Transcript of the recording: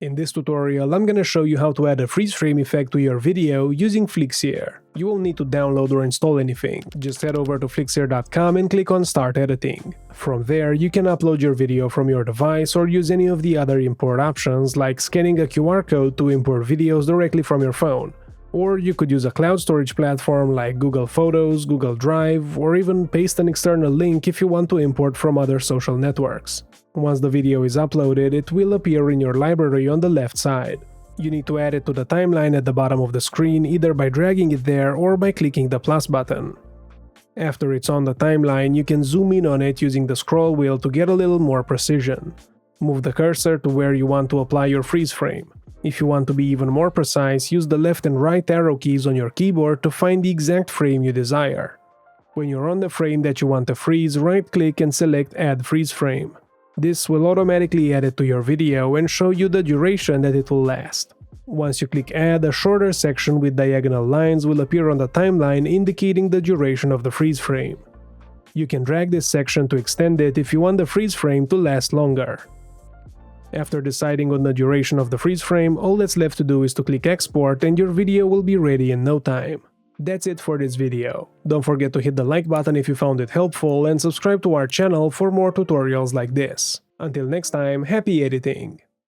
In this tutorial, I'm gonna show you how to add a freeze frame effect to your video using Flixier. You won't need to download or install anything, just head over to Flixier.com and click on Start Editing. From there, you can upload your video from your device or use any of the other import options like scanning a QR code to import videos directly from your phone. Or you could use a cloud storage platform like Google Photos, Google Drive, or even paste an external link if you want to import from other social networks. Once the video is uploaded, it will appear in your library on the left side. You need to add it to the timeline at the bottom of the screen either by dragging it there or by clicking the plus button. After it's on the timeline, you can zoom in on it using the scroll wheel to get a little more precision. Move the cursor to where you want to apply your freeze frame. If you want to be even more precise, use the left and right arrow keys on your keyboard to find the exact frame you desire. When you're on the frame that you want to freeze, right-click and select Add Freeze Frame. This will automatically add it to your video and show you the duration that it will last. Once you click Add, a shorter section with diagonal lines will appear on the timeline indicating the duration of the freeze frame. You can drag this section to extend it if you want the freeze frame to last longer. After deciding on the duration of the freeze frame, all that's left to do is to click Export and your video will be ready in no time. That's it for this video. Don't forget to hit the like button if you found it helpful and subscribe to our channel for more tutorials like this. Until next time, happy editing!